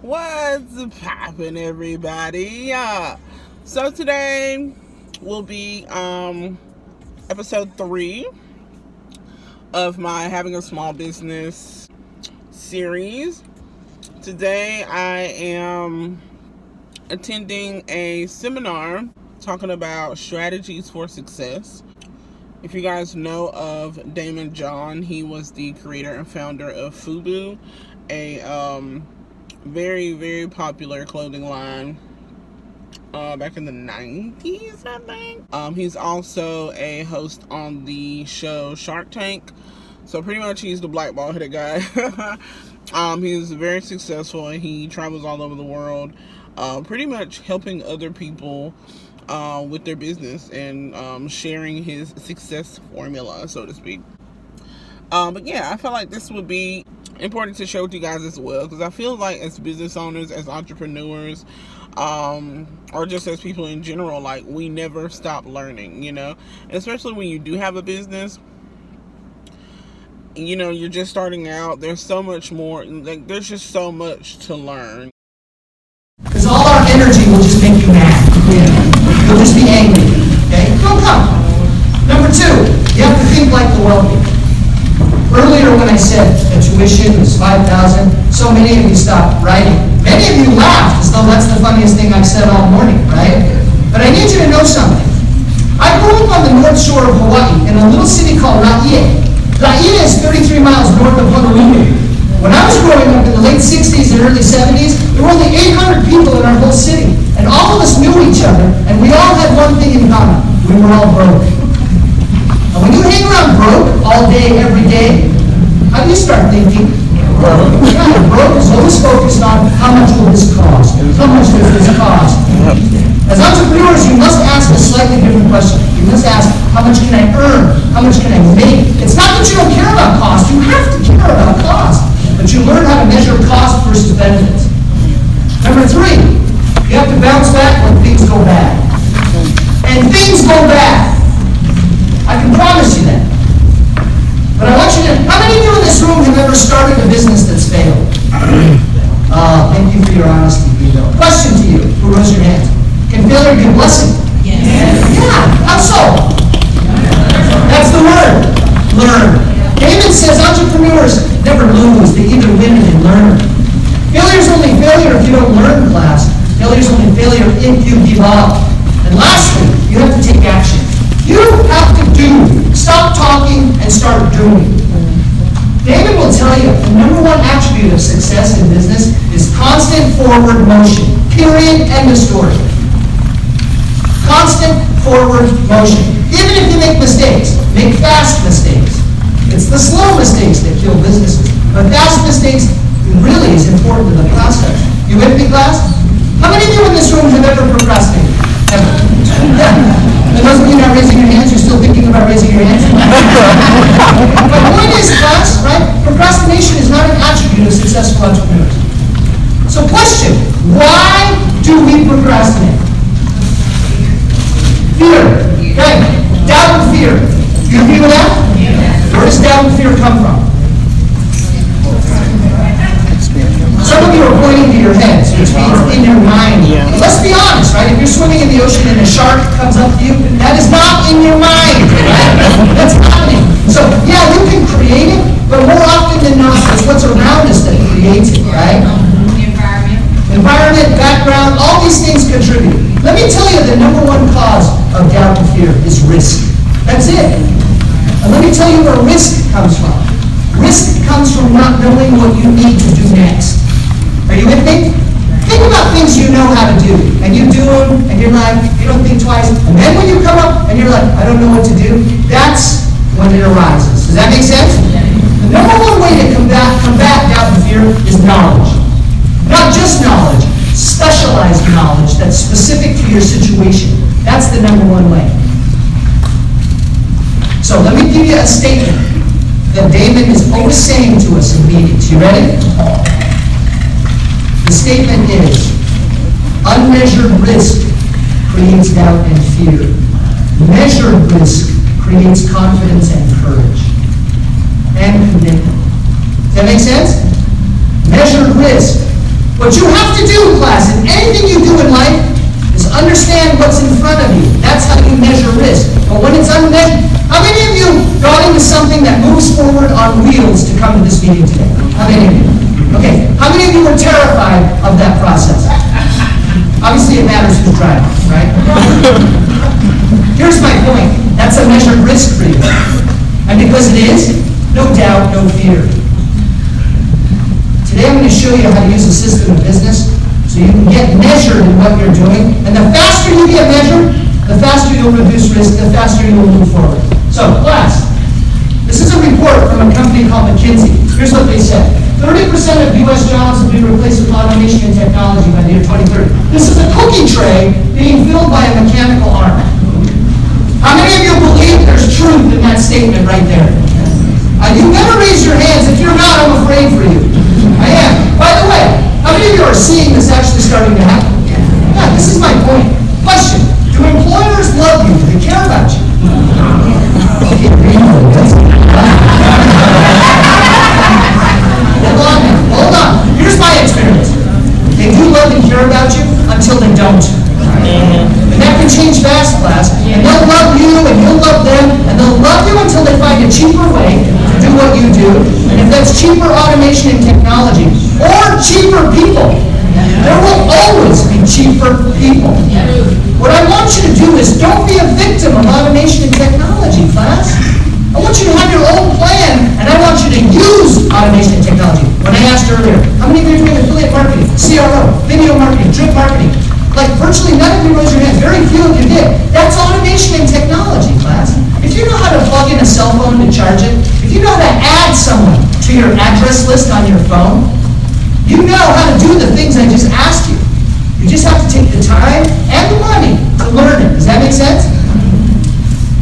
What's poppin', everybody? So today will be episode 3 of my Having a Small Business series. Today I am attending a seminar talking about strategies for success. If you guys know of Daymond John, he was the creator and founder of FUBU, a very, very popular clothing line back in the 90s, I think. He's also a host on the show Shark Tank. So pretty much he's the black ball-headed guy. He's very successful and he travels all over the world, pretty much helping other people with their business and sharing his success formula, so to speak. But yeah, I felt like this would be important to share with you guys as well, because I feel like as business owners, as entrepreneurs, or just as people in general, like, we never stop learning, you know, especially when you do have a business. You know, you're just starting out. There's so much more, like, there's just so much to learn. Because all our energy will just make you mad. You'll just be angry. Okay? Don't come. Number 2, you have to think like the wealthy. Earlier when I said the tuition was $5,000, so many of you stopped writing. Many of you laughed as though that's the funniest thing I've said all morning, right? But I need you to know something. I grew up on the north shore of Hawaii in a little city called Laie. Laie is 33 miles north of Honolulu. When I was growing up in the late 60s and early 70s, there were only 800 people in our whole city. And all of us knew each other, and we all had one thing in common. We were all broke. And when you hang around broke all day, every day, how do you start thinking? Broke is always focused on how much will this cost? How much does this cost? As entrepreneurs, you must ask a slightly different question. You must ask, how much can I earn? How much can I make? It's not that you don't care about cost. You have to care about cost. But you learn how to measure cost versus benefits. Number 3, you have to bounce back when things go bad. And things go bad. I can promise you that. But I want you to, how many of you in this room have ever started a business that's failed? Thank you for your honesty, Vito. Question to you, who rose your hand. Can failure be a blessing? Yes. Yeah, how so? That's the word, learn. Daymond says entrepreneurs never lose, they either win and learn. Failure is only failure if you don't learn, class. Failure is only failure if you give up. And lastly, you have to take action. You have to do. Stop talking and start doing. Daymond will tell you the number 1 attribute of success in business is constant forward motion. Period. End of story. Constant forward motion. Even if you make mistakes, make fast mistakes. It's the slow mistakes that kill businesses. But fast mistakes really is important to the process. You with me, class? How many of you in this room have ever procrastinated? Ever? And those of you not raising your hands, you're still thinking about raising your hands? But the point is, class, right? Procrastination is not an attribute of successful entrepreneurs. So question, why do we procrastinate? Fear. Okay. Doubt and fear. You agree with that? Yes. Where does doubt and fear come from? Some of you are pointing to your heads, which means in your mind. But let's be honest, right? If you're swimming in the ocean and a shark comes up to you, that is not in your mind, right? That's happening. So, yeah, you can create it, but more often than not, it's what's around us that creates it, right? Environment, background, all these things contribute. Let me tell you the number 1 cause of doubt and fear is risk. That's it. And let me tell you where risk comes from. Risk comes from not knowing what you need to do next. Are you with me? Think about things you know how to do, and you do them, and you're like, you don't think twice, and then when you come up, and you're like, I don't know what to do, that's when it arises. Does that make sense? The number 1 way to combat doubt and fear is knowledge. Not just knowledge, specialized knowledge that's specific to your situation. That's the number 1 way. So let me give you a statement that Daymond is always saying to us in meetings. You ready? The statement is, unmeasured risk creates doubt and fear. Measured risk creates confidence and courage. And commitment. Does that make sense? Measured risk. What you have to do, class, in anything you do in life, is understand what's in front of you. That's how you measure risk. But when it's unmeasured, how many of you got into something that moves forward on wheels to come to this meeting today? How many of you? Okay. How many of you were terrified of that process? Obviously, it matters who's driving, right? Here's my point. That's a measured risk for you. And because it is, no doubt, no fear. Today I'm going to show you how to use a system of business so you can get measured in what you're doing. And the faster you get measured, the faster you'll reduce risk, the faster you will move forward. So, class, this is a report from a company called McKinsey. Here's what they said. 30% of U.S. jobs will be replaced with automation and technology by the year 2030. This is a cookie tray being filled by a mechanical arm. How many of you believe there's truth in that statement right there? You better raise your hands. If you're not, I'm afraid for you. I am. By the way, how many of you are seeing this actually starting to happen? Yeah, this is my point. Question. Do employers love you? Do they care about you? Hold on. Here's my experience. They do love and care about you until they don't. And that can change fast, class. And they'll love you and you'll love them, and they'll love you until they find a cheaper way to do what you do. And if that's cheaper automation and technology, or cheaper people, there will always be cheaper people. What I want you to do is don't be a victim of automation and technology, class. I want you to have your own plan, and I want you to use automation and technology. When I asked earlier, how many of you are doing affiliate marketing, CRO, video marketing, drip marketing? Like virtually none of you raised your hands. Very few of you did. That's automation and technology, class. If you know how to plug in a cell phone to charge it, if you know how to add someone to your address list on your phone, you know how to do the things I just asked you. You just have to take the time and the money to learn it. Does that make sense?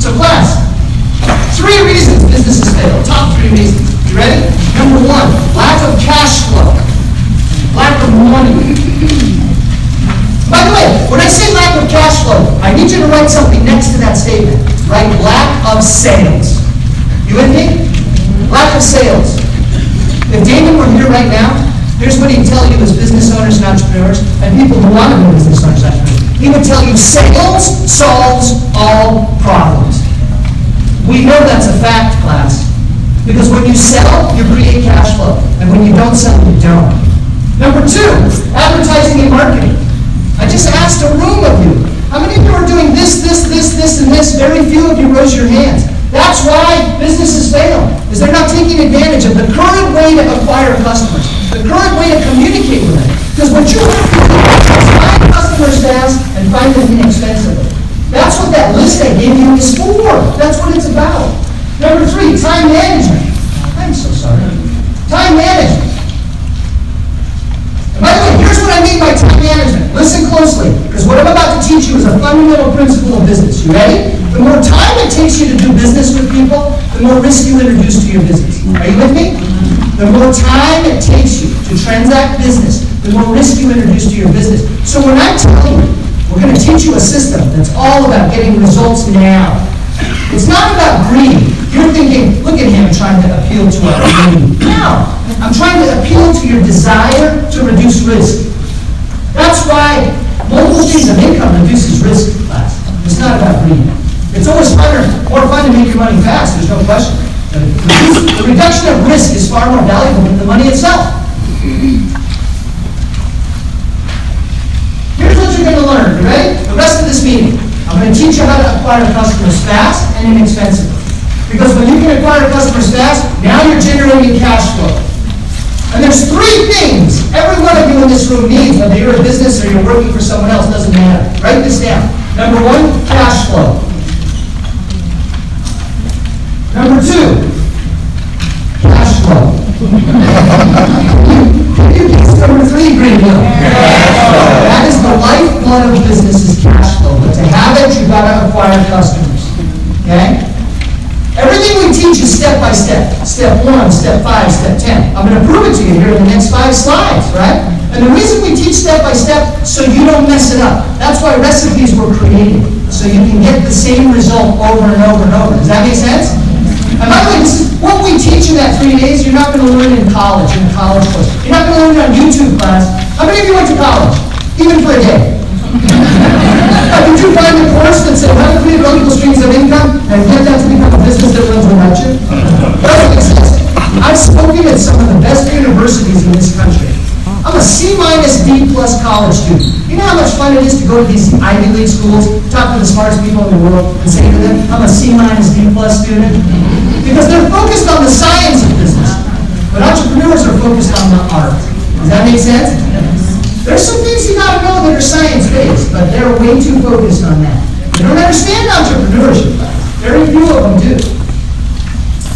So class, 3 reasons businesses fail. Top 3 reasons. You ready? Number 1, lack of cash flow. Lack of money. By the way, when I say lack of cash flow, I need you to write something next to that statement. Write lack of sales. You with me? Lack of sales. If Daymond were here right now, here's what he'd tell you as business owners and entrepreneurs, and people who want to be business owners and entrepreneurs. He would tell you sales solves all problems. We know that's a fact, class. Because when you sell, you create cash flow. And when you don't sell, you don't. Number 2, advertising and marketing. I just asked a room of you. How many of you are doing this, and this? Very few of you rose your hands. That's why businesses fail, is they're not taking advantage of the current way to acquire customers, the current way to communicate with them. Because what you have to do is find customers fast and find them inexpensively. That's what that list I gave you is for. That's what it's about. Number 3, time management. I'm so sorry. Time management. And by the way, here's what I mean by time management. Listen closely, because what I'm about to teach you is a fundamental principle of business. You ready? The more time it takes you to do business with people, the more risk you introduce to your business. Are you with me? The more time it takes you to transact business, the more risk you introduce to your business. So when I tell you, we're going to teach you a system that's all about getting results now. It's not about greed. You're thinking, look at him trying to appeal to our greed. No, I'm trying to appeal to your desire to reduce risk. That's why multiple streams of income reduces risk, class. It's not about greed. It's always more fun to make your money fast, there's no question. The reduction of risk is far more valuable than the money itself. Here's what you're going to learn. You ready? The rest of this meeting. I'm going to teach you how to acquire customers fast and inexpensively. Because when you can acquire customers fast, now you're generating cash flow. And there's 3 things every one of you in this room needs, whether you're a business or you're working for someone else, doesn't matter. Write this down. Number 1, cash flow. Number 2, cash flow. You guessed number 3, Green Hill. That is the lifeblood of business is cash flow. But to have it, you've got to acquire customers. Okay? Everything we teach is step by step. Step 1, step 5, step 10. I'm going to prove it to you here in the next 5 slides, right? And the reason we teach step by step, so you don't mess it up. That's why recipes were created, so you can get the same result over and over and over. Does that make sense? And by the way, this is what we teach in that 3 days. You're not going to learn in college, in a college course. You're not going to learn it on YouTube class. How many of you went to college? Even for a day? Did you find a course that said how to create multiple streams of income and get that to become a business that runs without you? Doesn't exist. I've spoken at some of the best universities in this country. I'm a C- D+ college student. You know how much fun it is to go to these Ivy League schools, talk to the smartest people in the world, and say to them, I'm a C- D+ student? Because they're focused on the science of business. But entrepreneurs are focused on the art. Does that make sense? There's some things you gotta know that are science-based, but they're way too focused on that. They don't understand entrepreneurship. Very few of them do.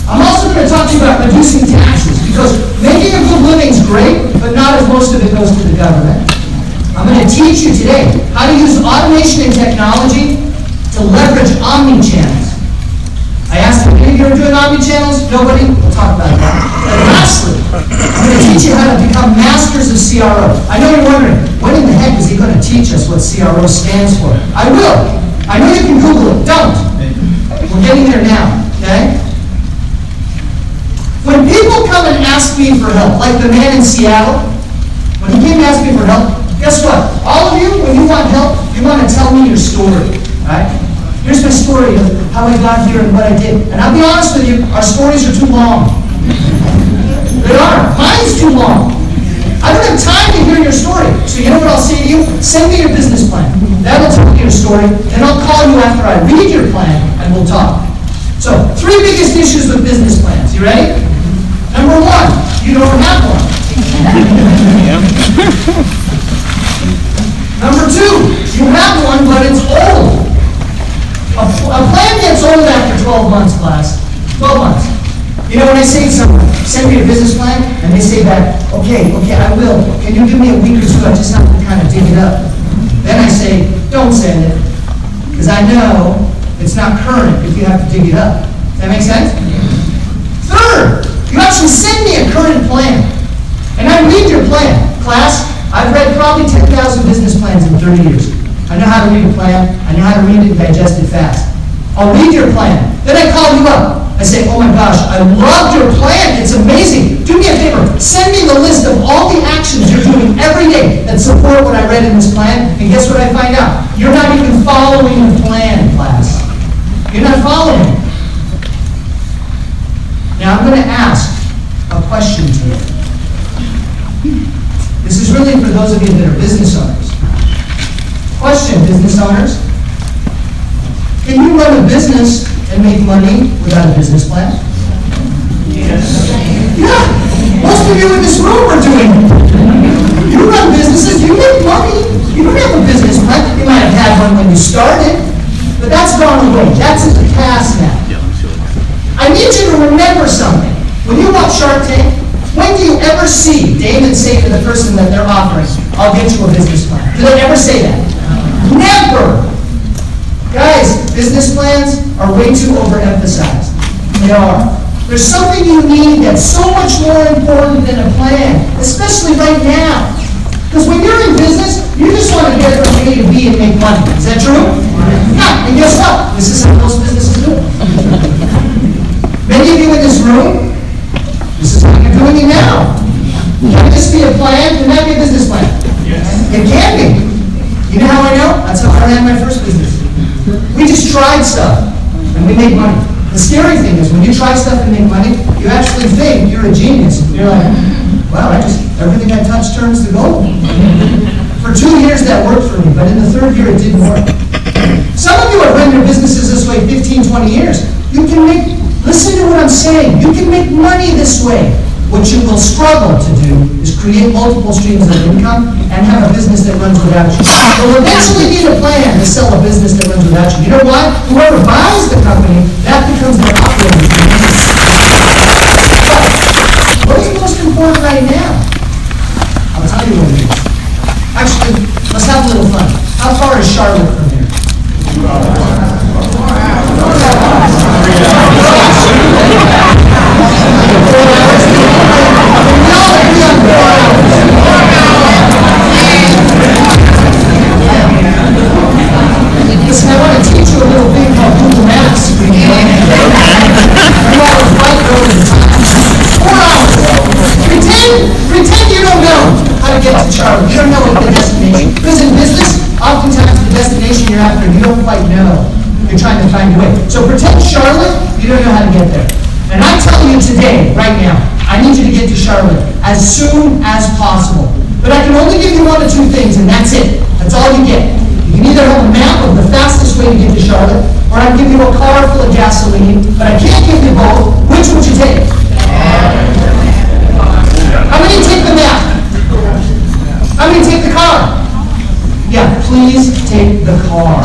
I'm also going to talk to you about reducing taxes, because making a good living is great, but not as most of it goes to the government. I'm going to teach you today how to use automation and technology to leverage omni-channels. I asked if any of you are doing omni-channels. Nobody? We'll talk about that. And lastly, I'm going to teach you how to become masters of CRO. I know you're wondering, what in the heck is he going to teach us what CRO stands for? I will. I know you can Google it. Don't. We're getting there now, okay? When people come and ask me for help, like the man in Seattle, when he came to ask me for help, guess what? All of you, when you want help, you want to tell me your story, right? Here's my story of how I got here and what I did. And I'll be honest with you, our stories are too long. They are. Mine's too long. I don't have time to hear your story. So you know what I'll say to you? Send me your business plan. That'll tell me your story. Then I'll call you after I read your plan and we'll talk. So, 3 biggest issues with business plans. You ready? Number 1, you don't have one. Number 2, you have one, but it's old. A plan gets old after 12 months, class. 12 months. You know, when I say to someone, send me your business plan, and they say back, okay, I will. Can you give me a week or two? I just have to kind of dig it up. Then I say, don't send it, because I know it's not current if you have to dig it up. Does that make sense? Third, you actually send me a current plan, and I read your plan. Class, I've read probably 10,000 business plans in 30 years. I know how to read a plan. I know how to read it and digest it fast. I'll read your plan. Then I call you up. I say, oh my gosh, I loved your plan. It's amazing. Do me a favor. Send me the list of all the actions you're doing every day that support what I read in this plan. And guess what I find out? You're not even following the plan, class. You're not following. Now I'm going to ask a question to you. This is really for those of you that are business owners. Question, business owners. Can you run a business and make money without a business plan? Yes. Yeah. Most of you in this room are doing it. You run businesses, you make money. You don't have a business plan. You might have had one when you started, but that's gone away. That's in the past now. I need you to remember something. When you watch Shark Tank, when do you ever see Daymond say to the person that they're offering, I'll get you a business plan? Do they ever say that? Never! Guys, business plans are way too overemphasized. They are. There's something you need that's so much more important than a plan, especially right now. Because when you're in business, you just want to get from A to B and make money. Is that true? Yeah, and guess what? This is how most businesses do it. Many of you in this room, this is how you're doing it now. Can this be a plan? Can that be a business plan? Yes. It can be. You know how I know? That's how I ran my first business. We just tried stuff, and we made money. The scary thing is, when you try stuff and make money, you actually think you're a genius. You're like, wow, everything I touch turns to gold. For 2 years that worked for me, but in the 3rd year it didn't work. Some of you have run your businesses this way 15, 20 years. Listen to what I'm saying. You can make money this way. What you will struggle to do is create multiple streams of income and have a business that runs without you. You'll eventually need a plan to sell a business that runs without you. You know why? Whoever buys the company, that becomes their operating business. But what is most important right now? I'll tell you what it is. Actually, let's have a little fun. How far is Charlotte from here? Listen, I want to teach you a little thing called Google Maps. You always right over the time. 4 hours. Pretend you don't know how to get to Charlotte. Charlotte. You don't know what the destination. Because in business, oftentimes the destination you're after, you don't quite know. You're trying to find a way. So pretend Charlotte, you don't know how to get there. And I tell you today, right now, I need you to get to Charlotte as soon as possible. But I can only give you one of two things, and that's it. That's all you get. You can either have a map of the fastest way to get to Charlotte, or I can give you a car full of gasoline, but I can't give you both. Which would you take? How many take the map? How many take the car? Yeah, please take the car.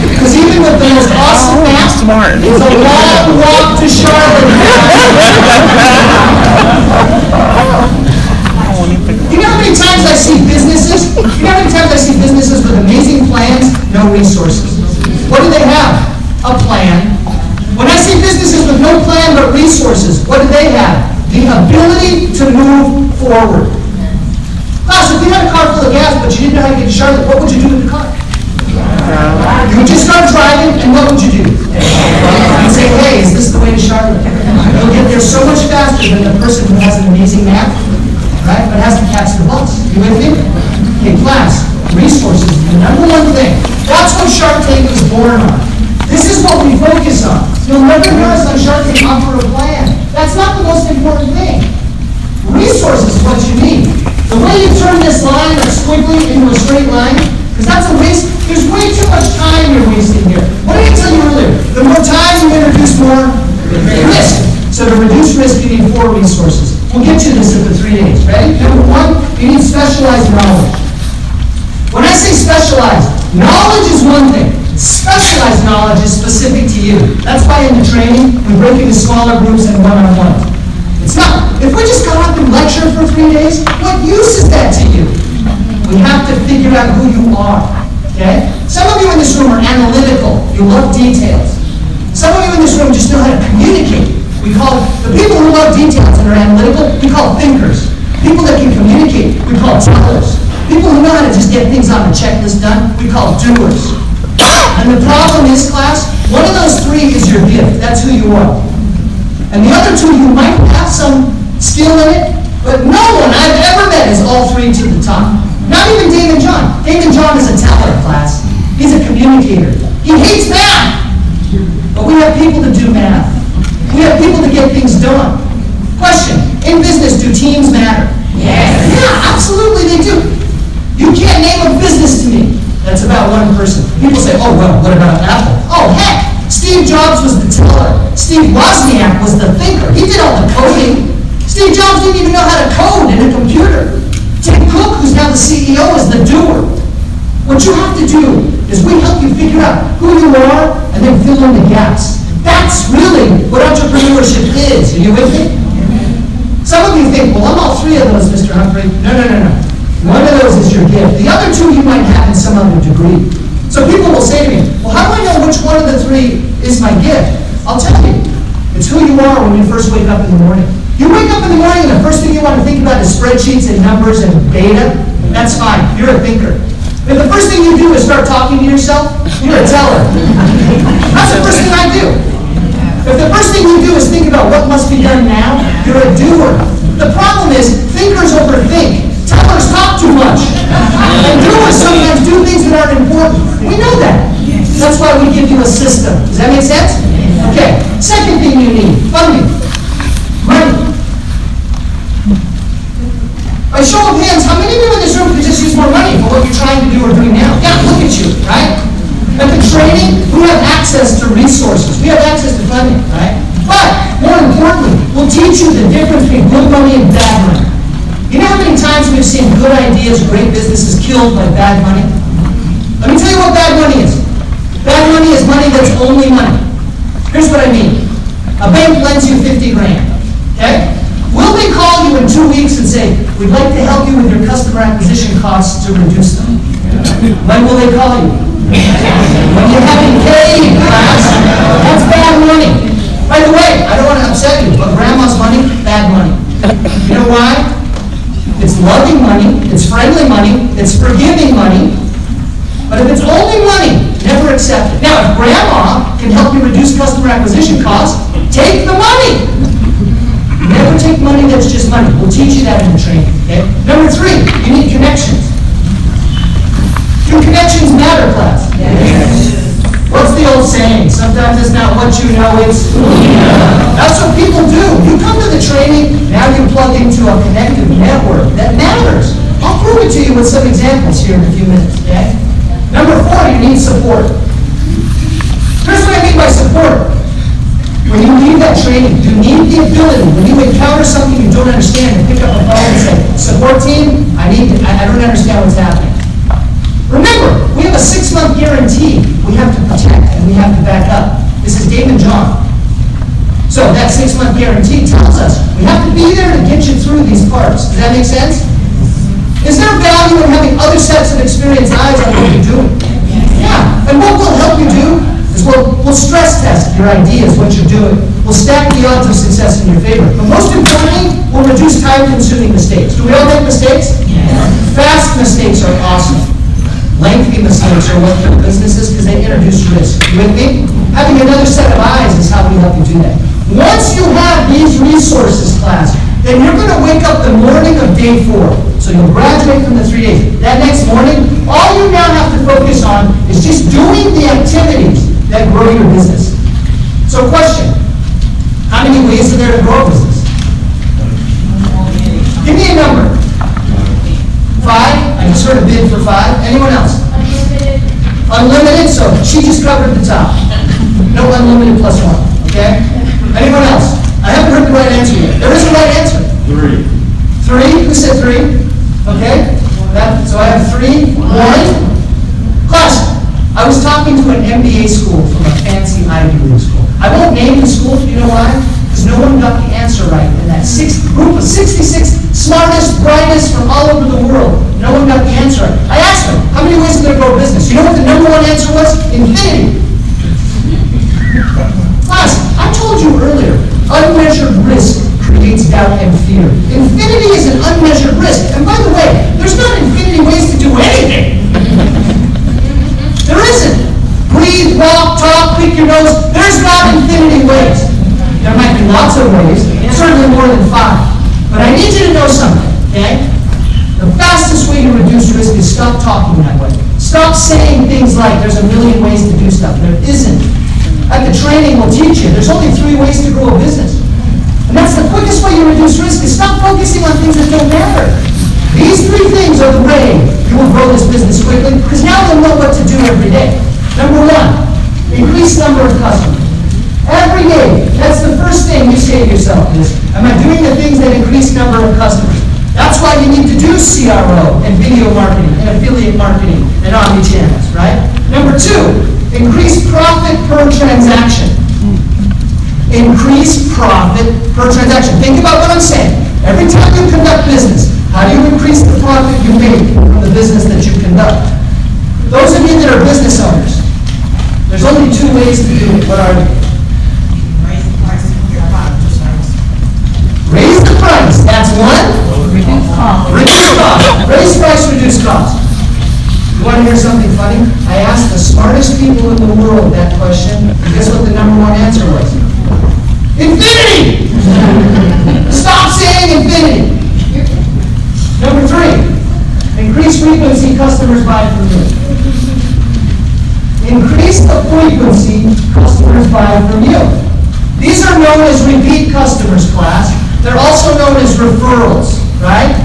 Because even with the most awesome map, it's a long walk to Charlotte. You know how many times I see businesses? With amazing plans, no resources? What do they have? A plan. When I see businesses with no plan but resources, what do they have? The ability to move forward. Class, if you had a car full of gas but you didn't know how to get to Charlotte, what would you do with the car? You would just start driving, and what would you do? You'd say, hey, is this the way to Charlotte? You'll get there so much faster than the person who has an amazing map, right, but has to catch the bus. You with me? Okay, class, resources is the number one thing. That's what Shark Tank was born on. This is what we focus on. You'll never hear us on Shark Tank offer a plan. That's not the most important thing. Resources is what you need. The way you turn this line, that squiggly, into a straight line, because that's a waste. There's way too much time you're wasting here. What did I tell you earlier? The more time you introduce, more risk. So to reduce risk, you need 4 resources. We'll get you this in the 3 days. Ready? Number 1, you need specialized knowledge. When I say specialized, knowledge is one thing. Specialized knowledge is specific to you. That's why in the training, we break into smaller groups and one-on-one. It's not. If we just got up and lecture for 3 days, what use is that to you? We have to figure out who you are. Okay? Some of you in this room are analytical. You love details. Some of you in this room just know how to communicate. We call the people who love details and are analytical, we call thinkers. People that can communicate, we call tellers. People who know how to just get things on the checklist done, we call doers. And the problem is, class, one of those 3 is your gift. That's who you are. And the other 2, you might have some skill in it, but no one I've ever met is all 3 to the top. Not even Daymond John. Daymond John is a teller, class. He's a communicator. He hates math. But we have people to do math. We have people to get things done. Question, in business, do teams matter? Yes. Yeah, absolutely they do. You can't name a business to me that's about one person. People say, oh, well, what about Apple? Oh, heck, Steve Jobs was the teller. Steve Wozniak was the thinker. He did all the coding. Steve Jobs didn't even know how to code in a computer. Tim Cook, who's now the CEO, is the doer. What you have to do is we help you figure out who you are and then fill in the gaps. That's really what entrepreneurship is. Are you with me? Some of you think, well, I'm all 3 of those, Mr. Humphrey. No. One of those is your gift. The other 2 you might have in some other degree. So people will say to me, well, how do I know which one of the 3 is my gift? I'll tell you. It's who you are when you first wake up in the morning. You wake up in the morning and the first thing you want to think about is spreadsheets and numbers and data. That's fine. You're a thinker. If the first thing you do is start talking to yourself, you're a teller. That's the first thing I do. If the first thing you do is think about what must be done now, you're a doer. The problem is thinkers overthink. Tellers talk too much. And doers sometimes do things that aren't important. We know that. That's why we give you a system. Does that make sense? Okay. Second thing you need, funding. Money. By show of hands, how many of you in this room could just use more money for what you're trying to do or doing now? Yeah, look at you, right? At the training, we have access to resources. We have access to funding, right? But, more importantly, we'll teach you the difference between good money and bad money. You know how many times we've seen good ideas, great businesses killed by bad money? Let me tell you what bad money is. Bad money is money that's only money. Here's what I mean. A bank lends you 50 grand, okay? Will they call you in 2 weeks and say, we'd like to help you with your customer acquisition costs to reduce them? When will they call you? When you haven't paid, class. That's bad money. By the way, I don't want to upset you, but grandma's money, bad money. You know why? It's loving money, it's friendly money, it's forgiving money. But if it's only money, never accept it. Now, if grandma can help you reduce customer acquisition costs, take the money. Never take money that's just money. We'll teach you that in the training. Okay? Number 3, you need connections. Do connections matter, class? Yes. What's the old saying? Sometimes it's not what you know, it's who you know. That's what people do. You come to the training, now you plug into a connective network that matters. I'll prove it to you with some examples here in a few minutes, okay? Number 4, you need support. Here's what I mean by support. When you leave that training, you need the ability, when you encounter something you don't understand, to pick up a phone and say, support team, I don't understand what's happening. Remember, we have a 6-month guarantee we have to protect and we have to back up. This is Daymond John. So that 6-month guarantee tells us we have to be there to get you through these parts. Does that make sense? Is there value in having other sets of experienced eyes on what you're doing? Yeah. And what we'll help you do is we'll stress test your ideas, what you're doing. We'll stack the odds of success in your favor. But most importantly, we'll reduce time-consuming mistakes. Do we all make mistakes? Yeah. Fast mistakes are awesome. Lengthy mistakes are what their business is because they introduce risk. You with me? Having another set of eyes is how we help you do that. Once you have these resources, class, then you're going to wake up the morning of day 4. So you'll graduate from the 3 days. That next morning, all you now have to focus on is just doing the activities that grow your business. So question, how many ways are there to grow a business? Give me a number. 5? I just heard a bid for 5. Anyone else? Unlimited. Unlimited, so she just covered the top. No unlimited plus 1, okay? Anyone else? I haven't heard the right answer yet. There is a right answer. 3. 3? Who said 3? Okay. So I have 3. 1. Class, I was talking to an MBA school from a fancy Ivy League school. I won't name the school, you know why? Because no one got the answer right in that group of 66 smartest, brightest from all over the world. No one got the answer right. I asked them, how many ways are there to grow a business? You know what the number 1 answer was? Infinity. Class, I told you earlier, unmeasured risk creates doubt and fear. Infinity is an unmeasured risk. And by the way, there's not infinity ways to do anything. There isn't. Breathe, walk, talk, pick your nose. There's not infinity ways. There might be lots of ways, certainly more than 5. But I need you to know something, okay? The fastest way to reduce risk is stop talking that way. Stop saying things like there's a million ways to do stuff. There isn't. At the training, we'll teach you there's only 3 ways to grow a business. And that's the quickest way you reduce risk is stop focusing on things that don't matter. These 3 things are the way you will grow this business quickly because now you'll know what to do every day. Number 1, increase number of customers. Every day, that's the first thing you say to yourself is, am I doing the things that increase number of customers? That's why you need to do CRO and video marketing and affiliate marketing and omni-channels, right? Number 2, increase profit per transaction. Increase profit per transaction. Think about what I'm saying. Every time you conduct business, how do you increase the profit you make from the business that you conduct? Those of you that are business owners, there's only 2 ways to do it. What are they? Raise the price. That's 1. Reduce cost. Reduce cost. Raise price, reduce cost. You want to hear something funny? I asked the smartest people in the world that question, and guess what the number 1 answer was? Infinity! Stop saying infinity. Number 3, increase frequency customers buy from you. Increase the frequency customers buy from you. These are known as repeat customers, class. They're also known as referrals, right?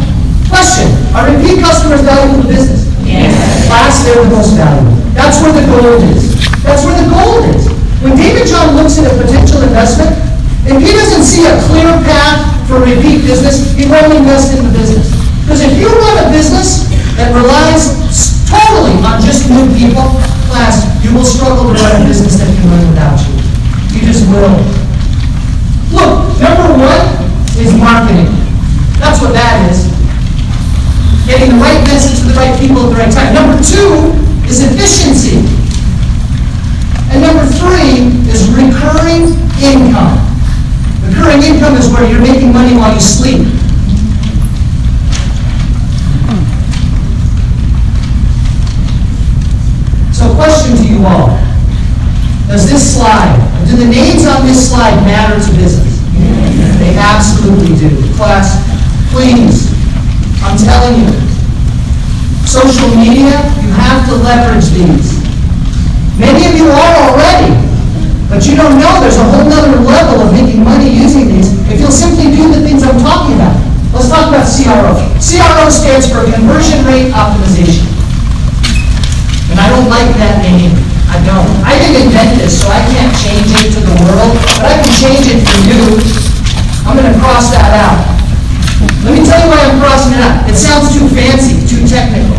Question, are repeat customers valuable to business? Yes. Class, they're the most valuable. That's where the gold is. That's where the gold is. When Daymond John looks at a potential investment, if he doesn't see a clear path for repeat business, he won't invest in the business. Because if you run a business that relies totally on just new people, class, you will struggle to run a business that can run without you. You just will. Look, number 1 is marketing. That's what that is. Getting the right message to the right people at the right time. Number 2 is efficiency. And number 3 is recurring income. Recurring income is where you're making money while you sleep. So question to you all. Does this slide, do the names on this slide matter to business? They They absolutely do. Class, please, I'm telling you, social media, you have to leverage these. Many of you are already, but you don't know there's a whole other level of making money using these if you'll simply do the things I'm talking about. Let's talk about CRO. CRO stands for Conversion Rate Optimization. And I don't like that name. I don't. I didn't invent this, so I can't change it to the world, but I can change it for you. I'm going to cross that out. Let me tell you why I'm crossing it out. It sounds too fancy, too technical,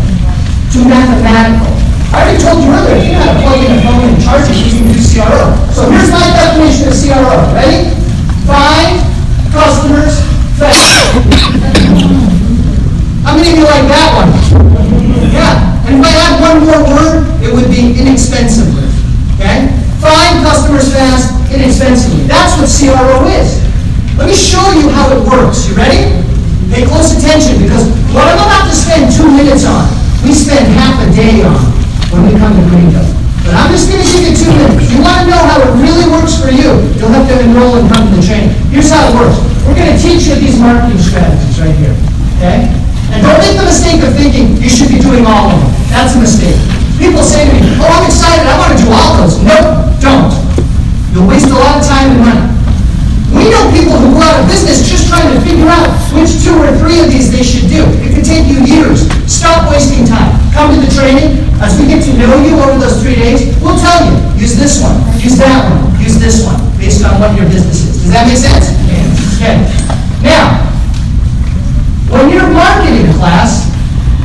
too mathematical. I already told you earlier, you know how to plug in a phone and charge it, you can do CRO. So here's my definition of CRO. Ready? Find customers fast. How many of you like that one? Yeah. And if I add one more word, it would be inexpensively. Okay? Find customers fast, inexpensively. That's what CRO is. Let me show you how it works. You ready? Pay close attention, because what I'm about to spend 2 minutes on, we spend half a day on when we come to Greenville. But I'm just going to give you 2 minutes. You want to know how it really works for you, you'll have to enroll and come to the training. Here's how it works. We're going to teach you these marketing strategies right here. Okay? And don't make the mistake of thinking you should be doing all of them. That's a mistake. People say to me, oh, I'm excited, I want to do all those. Nope, don't. You'll waste a lot of time and money. We know people who go out of business just trying to figure out which 2 or 3 of these they should do. It could take you years. Stop wasting time. Come to the training. As we get to know you over those 3 days, we'll tell you, use this one, use that one, use this one, based on what your business is. Does that make sense? Okay. Now, when you're marketing a class,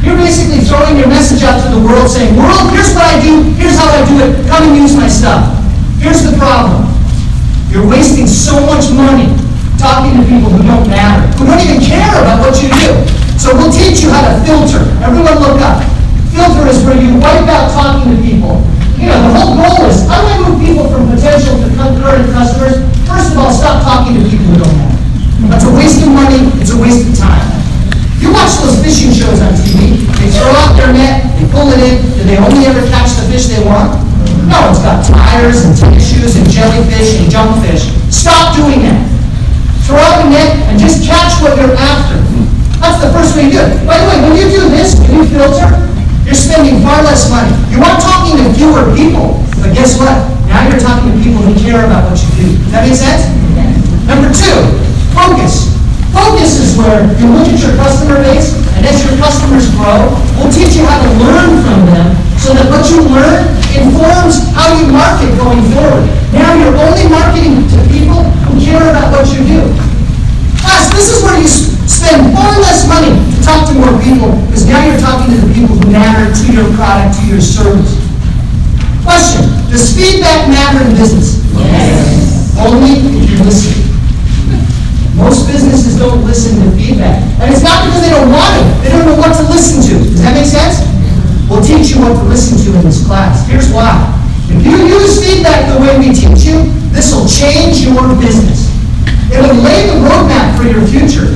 you're basically throwing your message out to the world saying, world, here's what I do, here's how I do it, come and use my stuff. Here's the problem. You're wasting so much money talking to people who don't matter, who don't even care about what you do. So we'll teach you how to filter. Everyone look up. Filter is where you wipe out talking to people. You know, the whole goal is, how do I move people from potential to current customers? First of all, stop talking to people who don't matter. That's a waste of money, it's a waste of time. You watch those fishing shows on TV, they throw out their net, they pull it in, do they only ever catch the fish they want? No, it's got tires and tennis shoes and jellyfish and junkfish. Stop doing that. Throw out the net and just catch what you're after. That's the first way to do it. By the way, when you do this, when you filter, you're spending far less money. You are talking to fewer people, but guess what? Now you're talking to people who care about what you do. Does that make sense? Number 2, focus. Focus is where you look at your customer base, and as your customers grow, we'll teach you how to learn from them so that what you learn informs how you market going forward. Now you're only marketing to people who care about what you do. Class, this is where you spend far less money to talk to more people, because now you're talking to the people who matter to your product, to your service. Question, does feedback matter in business? Yes. Only if you listen. Most businesses don't listen to feedback. And it's not because they don't want it. They don't know what to listen to. Does that make sense? We'll teach you what to listen to in this class. Here's why. If you use feedback the way we teach you, this will change your business. It will lay the roadmap for your future.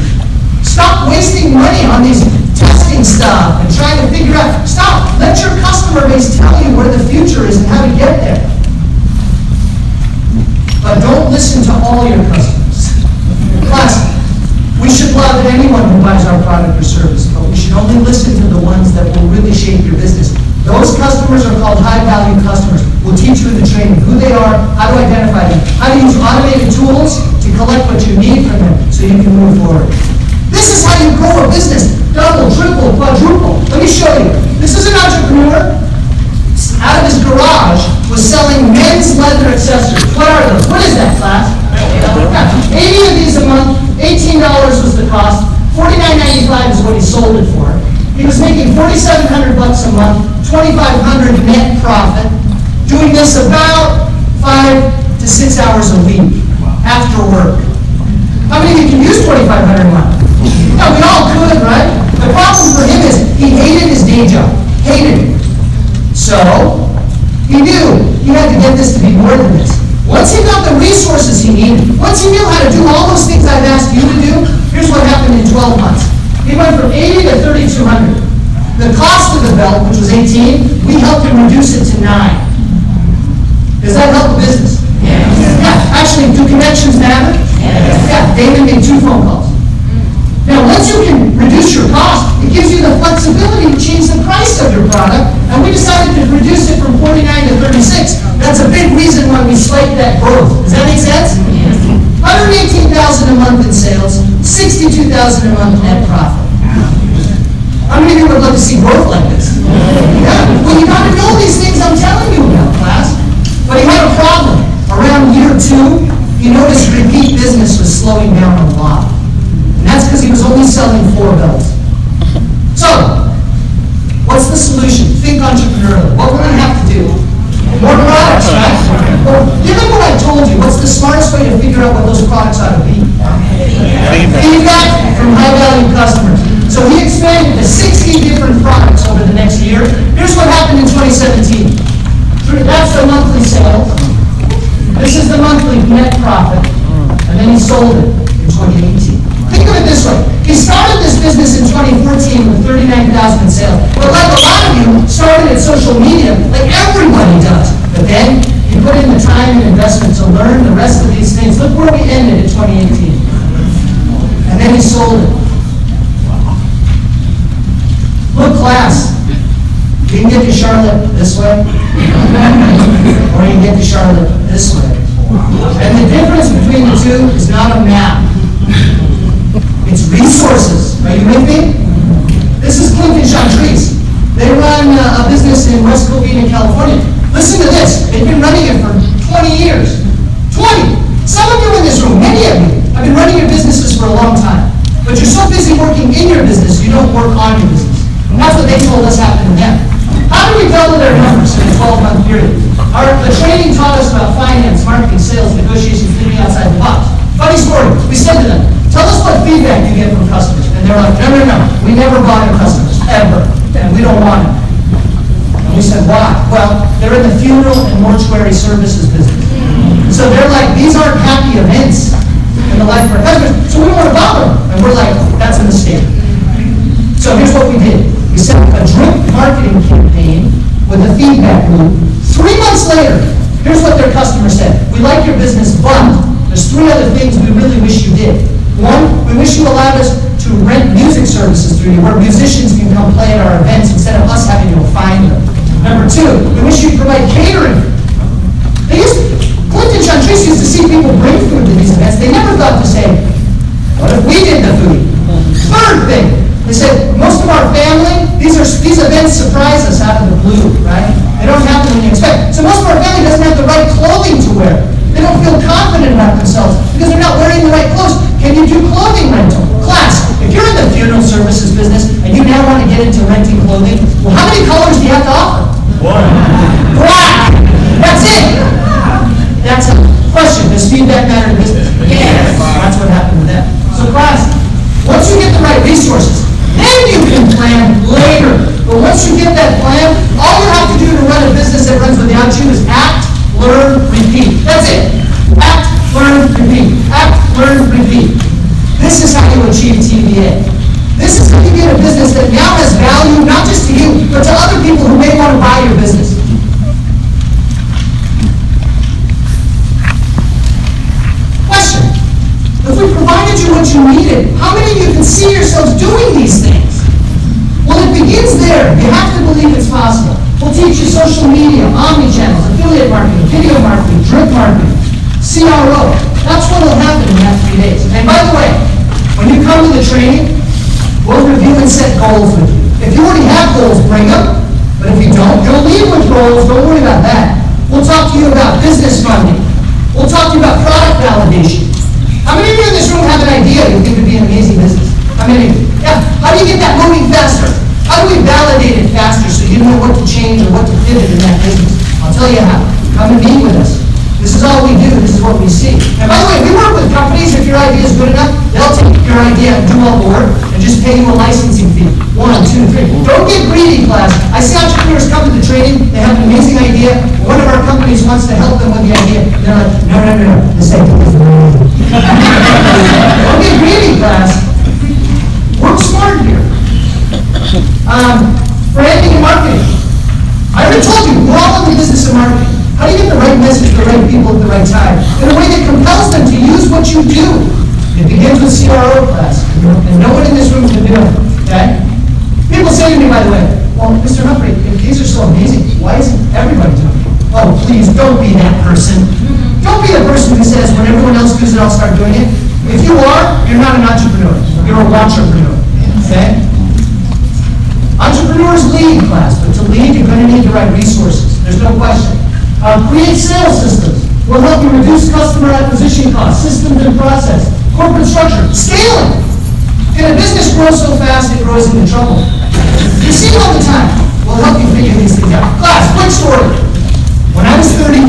Stop wasting money on these testing stuff and trying to figure out. Stop. Let your customer base tell you where the future is and how to get there. But don't listen to all your customers. Class, we should love anyone who buys our product or service, but we should only listen to the ones that will really shape your business. Those customers are called high-value customers. We'll teach you in the training who they are, how to identify them, how to use automated tools to collect what you need from them so you can move forward. This is how you grow a business. Double, triple, quadruple. Let me show you. This is an entrepreneur. Out of his garage was selling men's leather accessories. What are those? What is that, class? 80 of these a month, $18 was the cost, $49.95 is what he sold it for. He was making $4,700 a month, $2,500 net profit, doing this about 5 to 6 hours a week after work. How many of you can use $2,500 a month? No, we all could, right? The problem for him is he hated his day job. Hated it. So, he knew he had to get this to be more than this. Once he got the resources he needed, once he knew how to do all those things I've asked you to do, here's what happened in 12 months. He went from 80 to 3,200. The cost of the belt, which was 18, we helped him reduce it to 9. Does that help the business? Yes. Yeah. Actually, do connections matter? Yeah, Daymond made 2 phone calls. Now, once you can reduce your cost, it gives you the flexibility to change the price of your product, and we decided to reduce it from 49 to 36. That's a big reason why we slate that growth. Does that make sense? 118,000 a month in sales, 62,000 a month net profit. How many of you would love to see growth like this? Yeah. Well, you got to know these things I'm telling you about, class. But he had a problem. Around year 2, he noticed repeat business was slowing down a lot. And that's because he was only selling 4 belts. So, what's the solution? Think entrepreneurially. What we're going to have to do? More products, right? Well, given what I told you, what's the smartest way to figure out what those products ought to be? Feedback from high-value customers. So he expanded to 60 different products over the next year. Here's what happened in 2017. That's the monthly sales. This is the monthly net profit. And then he sold it in 2018. Think of it this way. He started this business in 2014 with 39,000 in sales. But like a lot of you, started at social media like everybody does. But then you put in the time and investment to learn the rest of these things. Look where we ended in 2018. And then he sold it. Look, class. You can get to Charlotte this way, or you can get to Charlotte this way. And the difference between the two is not a map. It's resources. Are you with me? This is Daymond John Success. They run a business in West Covina, California. Listen to this. They've been running it for 20 years. 20! Some of you in this room, many of you, have been running your businesses for a long time. But you're so busy working in your business, you don't work on your business. And that's what they told us happened to them. How do we double their numbers in a 12-month period? The training taught us about finance, marketing, sales, negotiations, thinking outside the box. Funny story. We said to them, tell us what feedback you get from customers. And they're like, no. We never buy our customers, ever. And we don't want it. And we said, why? Well, they're in the funeral and mortuary services business. So they're like, these aren't happy events in the life of our customers. So we don't want to bother them. And we're like, that's a mistake. So here's what we did. We set up a drip marketing campaign with a feedback loop. 3 months later, here's what their customer said. We like your business, but there's 3 other things we really wish you did. 1, we wish you allowed us to rent music services through you, where musicians can come play at our events instead of us having to find them. Number 2, we wish you'd provide catering. Daymond John Success used to see people bring food to these events. They never thought to say, what if we did the food? 3rd thing, they said, most of our family, these events surprise us out of the blue, right? They don't happen when you expect. So most of our family doesn't have the right clothing to wear. They don't feel confident about themselves because they're not wearing the right clothes. Can you do clothing rental? Class, if you're in the funeral services business and you now want to get into renting clothing, well, how many colors do you have to offer? 1. Black. That's it. That's a question. Does feedback matter in business? Yes. That's what happened with them. So class, once you get the right resources, then you can plan later. But once you get that plan, all you have to do to run a business that runs without you is act, learn, repeat. That's it. Act, learn, repeat. Act, learn, repeat. This is how you achieve TBA. This is how you get a business that now has value, not just to you, but to other people who may want to buy your business. Question. If we provided you what you needed, how many of you can see yourselves doing these things? Well, it begins there. You have to believe it's possible. We'll teach you social media, omni-channels, affiliate marketing, video marketing, drip marketing, CRO. That's what will happen in that 3 days. And by the way, when you come to the training, we'll review and set goals with you. If you already have goals, bring them. But if you don't, you'll leave with goals. Don't worry about that. We'll talk to you about business funding. We'll talk to you about product validation. How many of you in this room have an idea you think would be an amazing business? How many of you? Yeah. How do you get that moving faster? How do we validate it faster so you know what to change or what to pivot in that business? I'll tell you how. Come and meet with us. This is all we do. This is what we see. And by the way, we work with companies. If your idea is good enough, they'll take your idea and do all the work and just pay you a licensing fee. 1, 2, 3. Don't get greedy, class. I see entrepreneurs come to the training. They have an amazing idea. One of our companies wants to help them with the idea. They're like, no. This idea is amazing. Don't get greedy, class. Work smart here. Branding and marketing. I already told you, we're all in the business of marketing. How do you get the right message to the right people at the right time in a way that what you do. It begins with CRO class, and no one in this room can do it, okay? People say to me, by the way, well, Mr. Humphrey, if these are so amazing, why isn't everybody doing it? Oh, please, don't be that person. Don't be the person who says, when everyone else does it, I'll start doing it. If you are, you're not an entrepreneur. You're a watchpreneur, okay? Entrepreneurs lead class, but to lead, you're going to need the right resources. There's no question. Create sales systems. Will help you reduce customer acquisition costs, systems and process, corporate structure, scaling. And a business grows so fast, it grows into trouble. You see it all the time. We'll help you figure these things out. Class, quick story. When I was 35,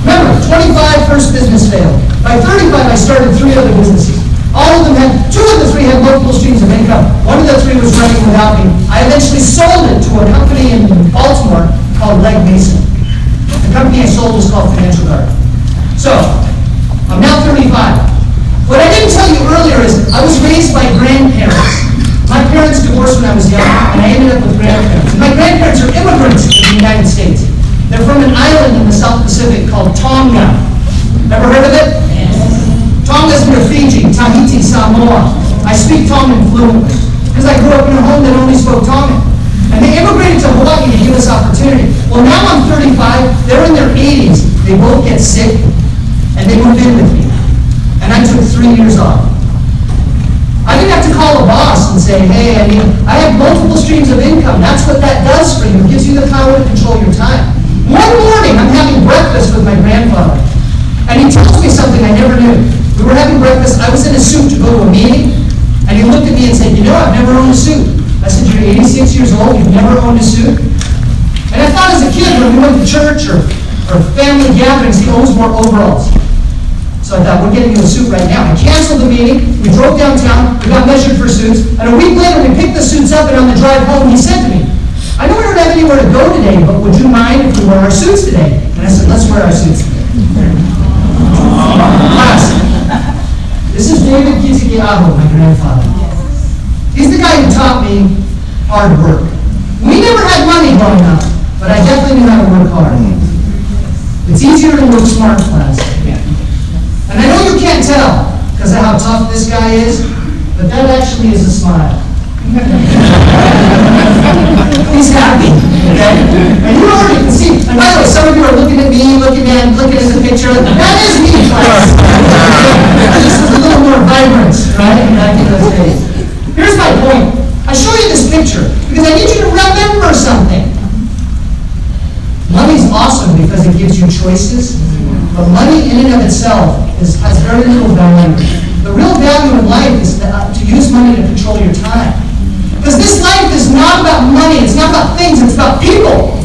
remember, 25 first business failed. By 35, I started 3 other businesses. All of them had, 2 of the 3 had multiple streams of income. 1 of the 3 was running without me. I eventually sold it to a company in Baltimore called Legg Mason. The company I sold was called Financial Guard. So, I'm now 35. What I didn't tell you earlier is I was raised by grandparents. My parents divorced when I was young, and I ended up with grandparents. My grandparents are immigrants to the United States. They're from an island in the South Pacific called Tonga. Ever heard of it? Yes. Tonga's near Fiji, Tahiti, Samoa. I speak Tongan fluently because I grew up in a home that only spoke Tongan. And they immigrated to Hawaii to give us opportunity. Well, now I'm 35, they're in their 80s. They both get sick, and they moved in with me. And I took 3 years off. I didn't have to call a boss and say, hey, I have multiple streams of income. That's what that does for you. It gives you the power to control your time. One morning, I'm having breakfast with my grandfather, and he tells me something I never knew. We were having breakfast. I was in a suit to go to a meeting, and he looked at me and said, you know, I've never owned a suit. I said, you're 86 years old, you've never owned a suit? And I thought as a kid, when we went to church or family gatherings, he owns more overalls. So I thought, we're getting you a suit right now. I canceled the meeting, we drove downtown, we got measured for suits, and a week later we picked the suits up, and on the drive home he said to me, I know we don't have anywhere to go today, but would you mind if we wear our suits today? And I said, let's wear our suits today. Class. This is David Kizikiaho, my grandfather. He's the guy who taught me hard work. We never had money growing up, but I definitely knew how to work hard. It's easier to work smart, class. And I know you can't tell because of how tough this guy is, but that actually is a smile. He's happy, okay? And you already can see. And by the way, some of you are looking at me, looking at the picture. That is me, class. This is a little more vibrant, right? Back in those days. Here's my point. I show you this picture because I need you to remember something. Money's awesome because it gives you choices, but money in and of itself has very little value. The real value in life is to use money to control your time. Because this life is not about money, it's not about things, it's about people.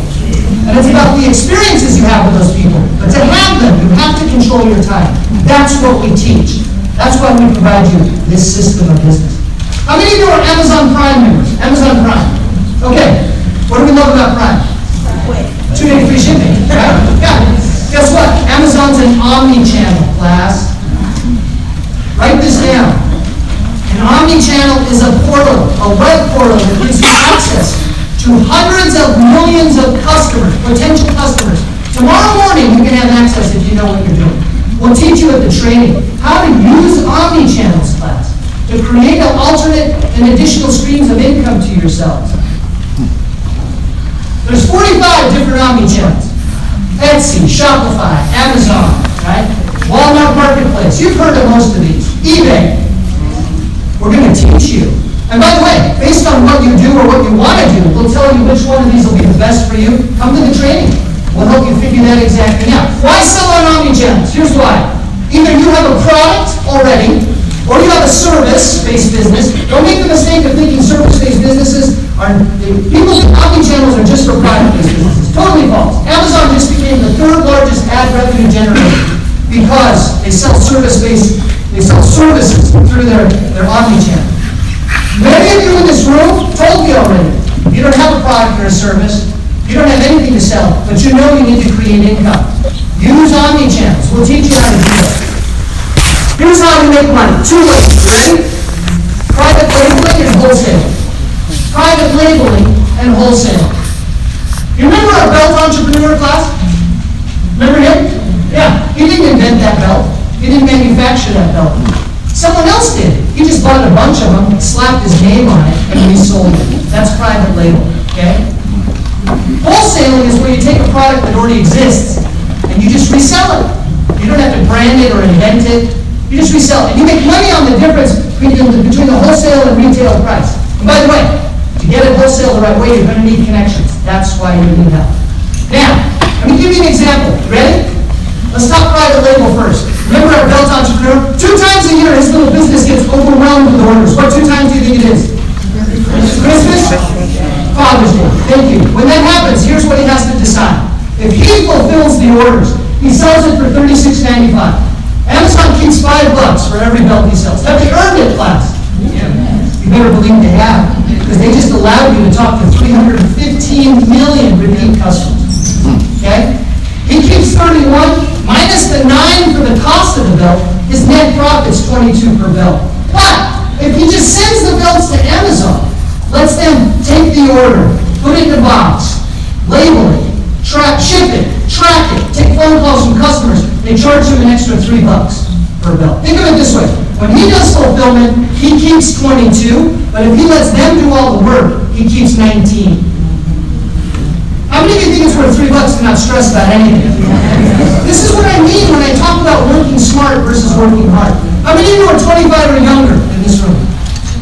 And it's about the experiences you have with those people. But to have them, you have to control your time. That's what we teach. That's why we provide you this system of business. How many of you are Amazon Prime members? Amazon Prime. Okay. What do we love about Prime? 2-day free shipping, right? Yeah. Guess what? Amazon's an omni-channel, class. Write this down. An omni-channel is a portal, a web portal that gives you access to hundreds of millions of customers, potential customers. Tomorrow morning, you can have access if you know what you're doing. We'll teach you at the training how to use omni-channels, class, to create an alternate and additional streams of income to yourselves. There's 45 different omni-channels. Etsy, Shopify, Amazon, right? Walmart Marketplace. You've heard of most of these. eBay. We're going to teach you. And by the way, based on what you do or what you want to do, we'll tell you which one of these will be the best for you. Come to the training. We'll help you figure that exactly out. Why sell on omni-channels? Here's why. Either you have a product already, or you have a service-based business. Don't make the mistake of thinking service-based businesses people think omni-channels are just for product-based businesses. Totally false. Amazon just became the 3rd largest ad revenue generator because they sell services through their omni-channel. Many of you in this room told me already, you don't have a product or a service, you don't have anything to sell, but you know you need to create income. Use omni-channels. We'll teach you how to do that. Here's how to make money. 2 ways. Ready? Private labeling and wholesale. Private labeling and wholesale. You remember our belt entrepreneur class? Remember him? Yeah. He didn't invent that belt. He didn't manufacture that belt. Someone else did. He just bought a bunch of them, slapped his name on it, and resold it. That's private label, okay? Wholesaling is where you take a product that already exists and you just resell it. You don't have to brand it or invent it. You just resell it. And you make money on the difference between the wholesale and retail price. And by the way, to get it wholesale the right way, you're going to need connections. That's why you need help. Now, let me give you an example. Ready? Let's talk private label first. Remember our belt entrepreneur? 2 times a year, his little business gets overwhelmed with orders. What 2 times do you think it is? Christmas? Father's Day. Thank you. When that happens, here's what he has to decide. If he fulfills the orders, he sells it for $36.95. Amazon keeps $5 for every belt he sells. Have they earned it, class? You better believe they have, because they just allowed you to talk to 315 million repeat customers. Okay? He keeps 31, minus the 9 for the cost of the belt. His net profit's 22 per belt. But if he just sends the belts to Amazon, lets them take the order, put it in the box, label it, ship it, track it, take phone calls from customers, they charge him an extra $3 per belt. Think of it this way. When he does fulfillment, he keeps 22, but if he lets them do all the work, he keeps 19. How many of you think it's worth $3 to not stress about anything? This is what I mean when I talk about working smart versus working hard. How many of you are 25 or younger in this room?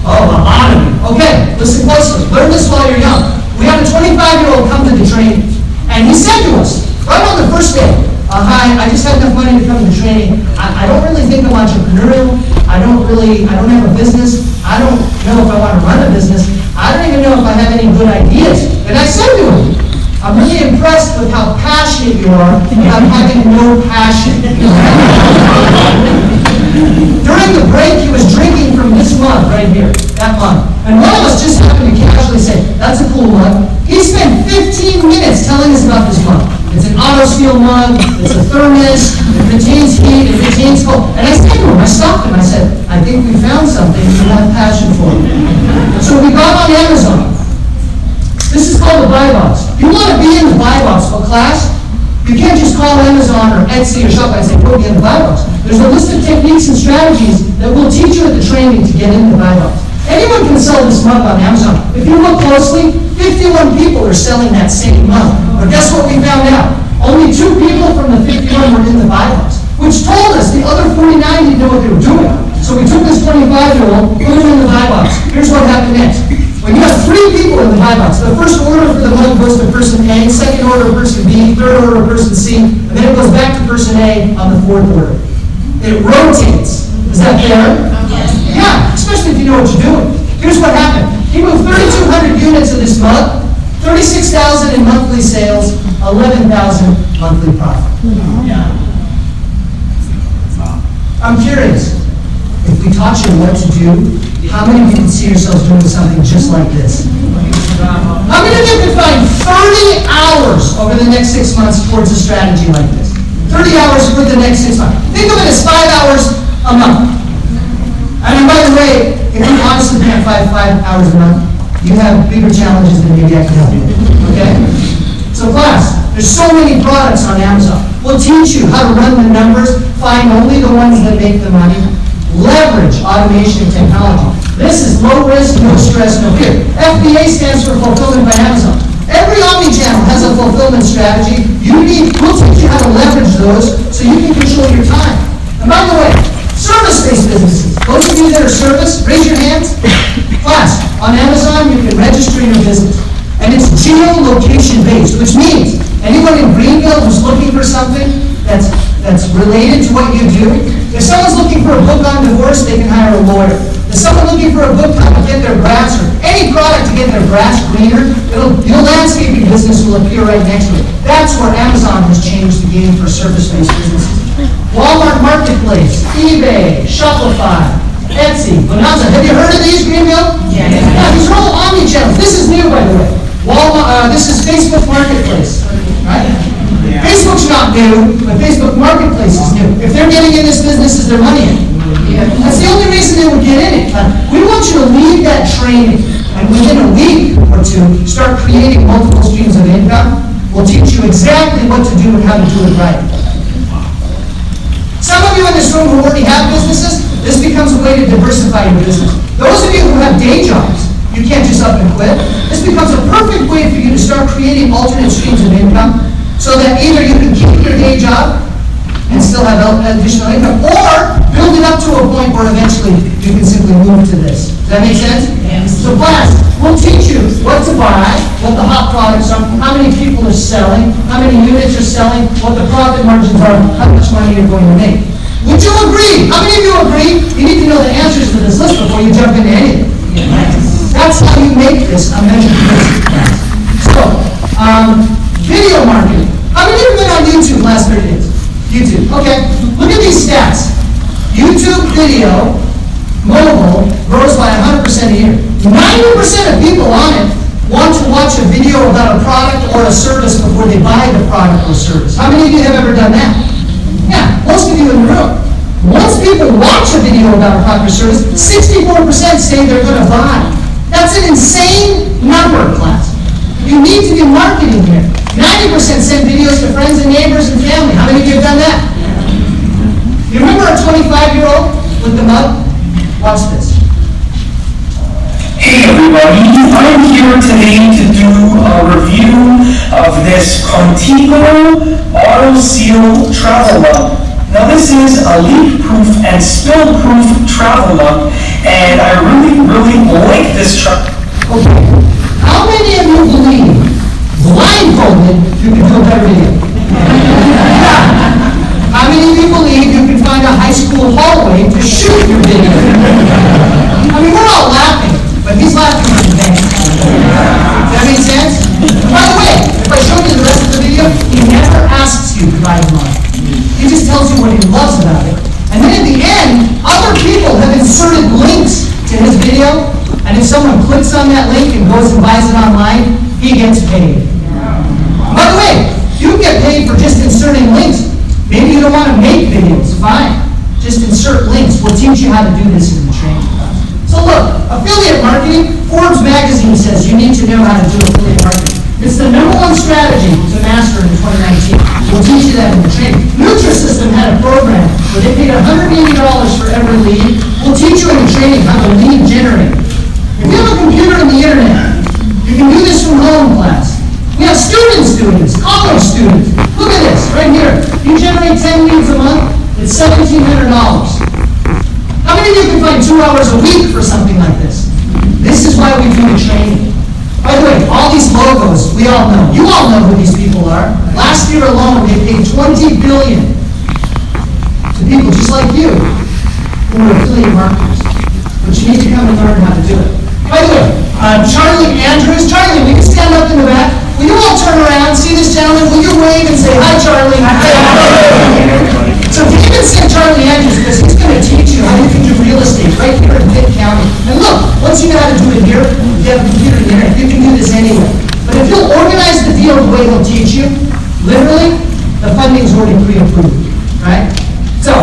Oh, a lot of you. Okay, listen closely. Learn this while you're young. We had a 25-year-old come to the training, and he said to us, right on the first day, hi, I just had enough money to come to the training. I don't really think I'm entrepreneurial. I don't have a business. I don't know if I want to run a business. I don't even know if I have any good ideas. And I said to him, I'm really impressed with how passionate you are about having no passion. During the break, he was drinking from this mug right here, that mug. And one of us just happened to casually say, that's a cool mug. He spent 15 minutes telling us about this mug. It's an auto steel mug, it's a thermos, it retains heat, it retains cold. And I said to him, I stopped him, I said, I think we found something you have passion for. So we got on Amazon. This is called the buy box. You want to be in the buy box, but class, you can't just call Amazon or Etsy or Shopify and say, go get in the buy box. There's a list of techniques and strategies that we'll teach you at the training to get in the buy box. Anyone can sell this mug on Amazon. If you look closely, 51 people are selling that same mug. But guess what we found out? Only 2 people from the 51 were in the buy box, which told us the other 49 didn't know what they were doing. So we took this 25-year-old, put him in the buy box. Here's what happened next. When you have 3 people in the buy box, the first order for the mug goes to person A, second order to person B, third order to person C, and then it goes back to person A on the 4th order. It rotates. Is that fair? Yeah, especially if you know what you're doing. Here's what happened. He moved 3,200 units of this mug, 36,000 in monthly sales, 11,000 monthly profit. Yeah. I'm curious, if we taught you what to do, how many of you can see yourselves doing something just like this? How many of you can find 30 hours over the next 6 months towards a strategy like this? 30 hours for the next 6 months. Think of it as 5 hours a month. And by the way, if you honestly can't find 5 hours a month, you have bigger challenges than maybe I can help you. Okay? So class, there's so many products on Amazon. We'll teach you how to run the numbers, find only the ones that make the money, leverage automation and technology. This is low risk, no stress, no fear. FBA stands for Fulfillment by Amazon. Every omnichannel has a fulfillment strategy. We'll teach you how to leverage those so you can control your time. And by the way, service-based businesses. Those of you that are service, raise your hands. Class, on Amazon, you can register your business. And it's geolocation-based, which means anyone in Greenville who's looking for something that's related to what you do, if someone's looking for a book on divorce, they can hire a lawyer. If someone's looking for a book how to get their grass, or any product to get their grass greener, your landscaping business will appear right next to it. That's where Amazon has changed the game for service-based businesses. Walmart Marketplace, eBay, Shopify, Etsy, Bonanza. Have you heard of these, Greenville? Yeah. These are all omnichannel. This is new, by the way. This is Facebook Marketplace, right? Yeah. Facebook's not new, but Facebook Marketplace is new. If they're getting in this business, is their money in? Yeah. That's the only reason they would get in it. We want you to leave that training, and within a week or 2, start creating multiple streams of income. We'll teach you exactly what to do and how to do it right. Some of you in this room who already have businesses, this becomes a way to diversify your business. Those of you who have day jobs, you can't just up and quit. This becomes a perfect way for you to start creating alternate streams of income so that either you can keep your day job and still have additional income, or build it up to a point where eventually you can simply move to this. Does that make sense? Yes. So class, we'll teach you what to buy, what the hot products are, how many people are selling, how many units are selling, what the profit margins are, how much money you're going to make. Would you agree? How many of you agree? You need to know the answers to this list before you jump into anything. Yes. That's how you make this a measured business class. So, video marketing. How many of you have been on YouTube the last 30 days? YouTube. Okay. Look at these stats. YouTube video, mobile, grows by 100% a year. 90% of people on it want to watch a video about a product or a service before they buy the product or service. How many of you have ever done that? Yeah, most of you in the room. Once people watch a video about a product or service, 64% say they're going to buy. That's an insane number, class. You need to be marketing here. 90% send videos to friends and neighbors and family. How many of you have done that? You remember a 25-year-old with the mug? Watch this. Hey everybody, I'm here today to do a review of this Contigo Auto Seal Travel Mug. Now this is a leak-proof and spill-proof travel mug, and I really like this truck. Okay, how many of you believe, blindfolded, you can do a better video? How many of you believe you can find a high school hallway to shoot your video? I mean, we're all laughing, but he's laughing at the bank. Does that make sense? By the way, if I show you the rest of the video, he never asks you to buy the mug. He just tells you what he loves about it. And then at the end, other people have inserted links to his video, and if someone clicks on that link and goes and buys it online, he gets paid. By the way, you get paid for just inserting links. Maybe you don't want to make videos, fine. Just insert links. We'll teach you how to do this in the training class. So look, affiliate marketing, Forbes magazine says you need to know how to do affiliate marketing. It's the #1 strategy to master in 2019. We'll teach you that in the training. Nutrisystem had a program where they paid $180 for every lead. We'll teach you in the training how to lead generate. If you have a computer and the internet, you can do this from home, class. We have students doing this, college students. Look at this, right here. You generate 10 leads a month, it's $1,700. How many of you can find 2 hours a week for something like this? This is why we do the training. By the way, all these logos, we all know. You all know who these people are. Last year alone, they paid $20 billion to people just like you who are affiliate marketers. But you need to come and learn how to do it. By the way, Charlie Andrews. Charlie, will you stand up in the back? Will you all turn around, see this gentleman? Will you wave and say, hi, Charlie? So David sent Charlie Andrews because he's going to teach you how you can do real estate right here in Pitt County. And look, once you know how to do it here, if you have a computer in the internet, you can do this anywhere. But if you'll organize the deal the way he'll teach you, literally, the funding's already pre-approved, right? So,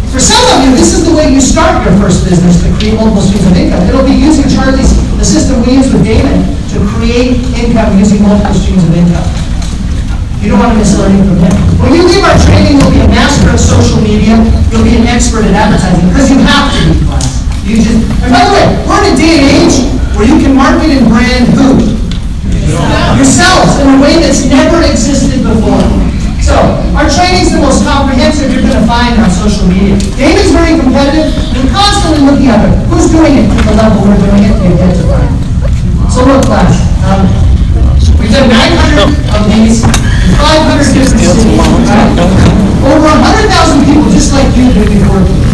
for some of you, this is the way you start your first business to create multiple streams of income. It'll be using the system we use with Daymond to create income using multiple streams of income. You don't want to miss learning from him. When you leave our training, you'll be a master of social media. You'll be an expert at advertising because you have to be, class. And by the way, we're in a day and age where you can market and brand who? Yourselves in a way that's never existed before. So, our training's the most comprehensive you're going to find on social media. David's very competitive. We're constantly looking at it. Who's doing it to the level we're doing it? You get to find. So look, class. We've done 900 of these in 500 different cities. Right? Over 100,000 people just like you that we've worked with.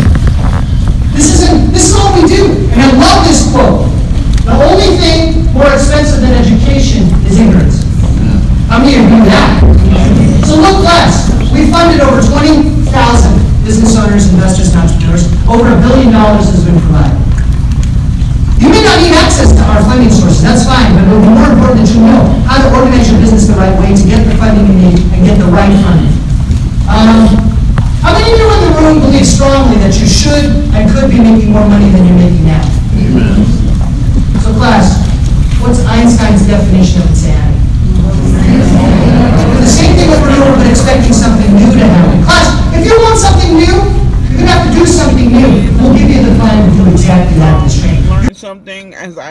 This is all we do. And I love this quote. The only thing more expensive than education is ignorance. How many of you do that? So look, class, we funded over 20,000 business owners, investors, and entrepreneurs. Over $1 billion has been provided. You may not need access to our funding sources, that's fine, but it will be more important that you know how to organize your business the right way to get the funding you need and get the right funding. How many of you in the room believe strongly that you should and could be making more money than you're making now? Amen. So class, what's Einstein's definition of insanity? The same thing over and over, but expecting something new to happen. Class, if you want something new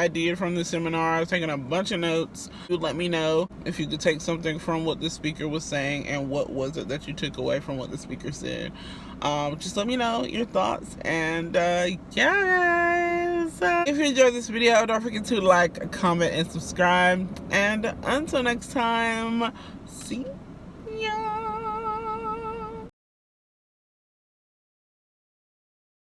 I did from the seminar. I was taking a bunch of notes. You would let me know if you could take something from what the speaker was saying and what was it that you took away from what the speaker said. Just let me know your thoughts. And yes, if you enjoyed this video, don't forget to like, comment, and subscribe. And until next time, see ya.